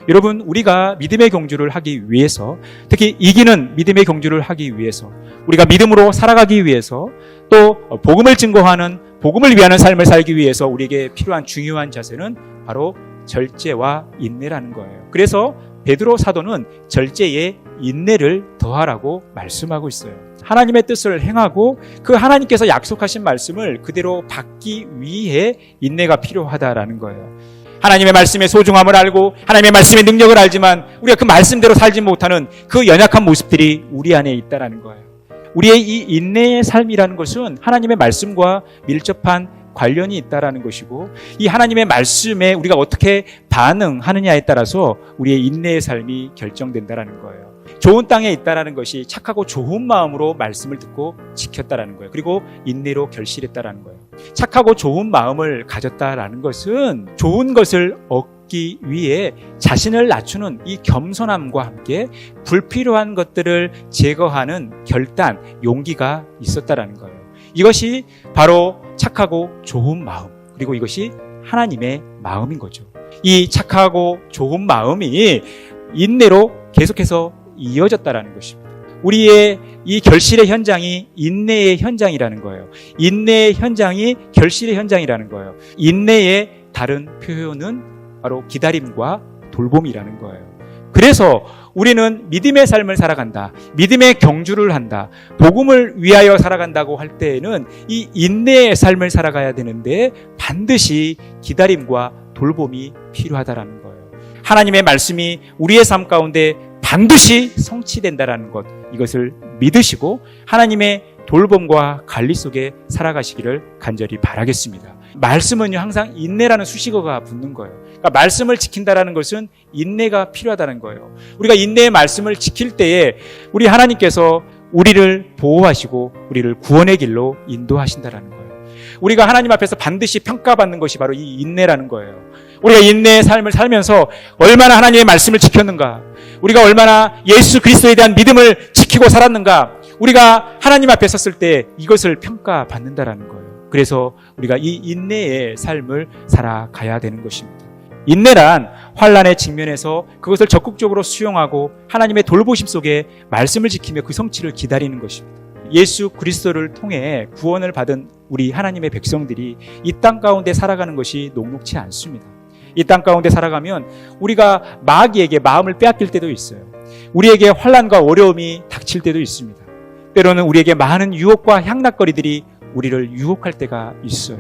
여러분, 우리가 믿음의 경주를 하기 위해서, 특히 이기는 믿음의 경주를 하기 위해서, 우리가 믿음으로 살아가기 위해서, 또 복음을 증거하는, 복음을 위하는 삶을 살기 위해서 우리에게 필요한 중요한 자세는 바로 절제와 인내라는 거예요. 그래서 베드로 사도는 절제에 인내를 더하라고 말씀하고 있어요. 하나님의 뜻을 행하고 그 하나님께서 약속하신 말씀을 그대로 받기 위해 인내가 필요하다라는 거예요. 하나님의 말씀의 소중함을 알고 하나님의 말씀의 능력을 알지만 우리가 그 말씀대로 살지 못하는 그 연약한 모습들이 우리 안에 있다라는 거예요. 우리의 이 인내의 삶이라는 것은 하나님의 말씀과 밀접한 관련이 있다라는 것이고, 이 하나님의 말씀에 우리가 어떻게 반응하느냐에 따라서 우리의 인내의 삶이 결정된다라는 거예요. 좋은 땅에 있다라는 것이 착하고 좋은 마음으로 말씀을 듣고 지켰다라는 거예요. 그리고 인내로 결실했다라는 거예요. 착하고 좋은 마음을 가졌다라는 것은 좋은 것을 얻기 위해 자신을 낮추는 이 겸손함과 함께 불필요한 것들을 제거하는 결단, 용기가 있었다라는 거예요. 이것이 바로 착하고 좋은 마음, 그리고 이것이 하나님의 마음인 거죠. 이 착하고 좋은 마음이 인내로 계속해서 이어졌다라는 것입니다. 우리의 이 결실의 현장이 인내의 현장이라는 거예요. 인내의 현장이 결실의 현장이라는 거예요. 인내의 다른 표현은 바로 기다림과 돌봄이라는 거예요. 그래서 우리는 믿음의 삶을 살아간다, 믿음의 경주를 한다, 복음을 위하여 살아간다고 할 때에는 이 인내의 삶을 살아가야 되는데 반드시 기다림과 돌봄이 필요하다라는 거예요. 하나님의 말씀이 우리의 삶 가운데 반드시 성취된다라는 것, 이것을 믿으시고 하나님의 돌봄과 관리 속에 살아가시기를 간절히 바라겠습니다. 말씀은요, 항상 인내라는 수식어가 붙는 거예요. 그러니까 말씀을 지킨다라는 것은 인내가 필요하다는 거예요. 우리가 인내의 말씀을 지킬 때에 우리 하나님께서 우리를 보호하시고 우리를 구원의 길로 인도하신다라는 거예요. 우리가 하나님 앞에서 반드시 평가받는 것이 바로 이 인내라는 거예요. 우리가 인내의 삶을 살면서 얼마나 하나님의 말씀을 지켰는가, 우리가 얼마나 예수 그리스도에 대한 믿음을 지키고 살았는가, 우리가 하나님 앞에 섰을 때 이것을 평가받는다라는 거예요. 그래서 우리가 이 인내의 삶을 살아가야 되는 것입니다. 인내란 환난의 직면에서 그것을 적극적으로 수용하고 하나님의 돌보심 속에 말씀을 지키며 그 성취를 기다리는 것입니다. 예수 그리스도를 통해 구원을 받은 우리 하나님의 백성들이 이 땅 가운데 살아가는 것이 녹록지 않습니다. 이 땅 가운데 살아가면 우리가 마귀에게 마음을 빼앗길 때도 있어요. 우리에게 환난과 어려움이 닥칠 때도 있습니다. 때로는 우리에게 많은 유혹과 향락거리들이 우리를 유혹할 때가 있어요.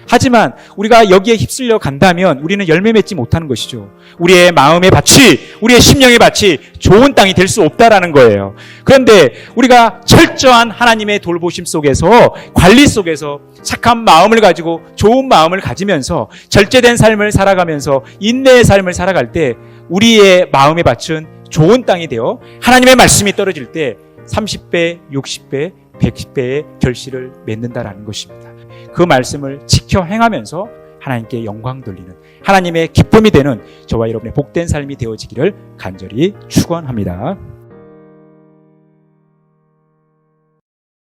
하지만 우리가 여기에 휩쓸려 간다면 우리는 열매 맺지 못하는 것이죠. 우리의 마음의 밭이, 우리의 심령의 밭이 좋은 땅이 될 수 없다라는 거예요. 그런데 우리가 철저한 하나님의 돌보심 속에서, 관리 속에서 착한 마음을 가지고 좋은 마음을 가지면서 절제된 삶을 살아가면서 인내의 삶을 살아갈 때 우리의 마음의 밭은 좋은 땅이 되어 하나님의 말씀이 떨어질 때 30배, 60배, 110배의 결실을 맺는다라는 것입니다. 그 말씀을 지켜 행하면서 하나님께 영광 돌리는, 하나님의 기쁨이 되는 저와 여러분의 복된 삶이 되어지기를 간절히 축원합니다.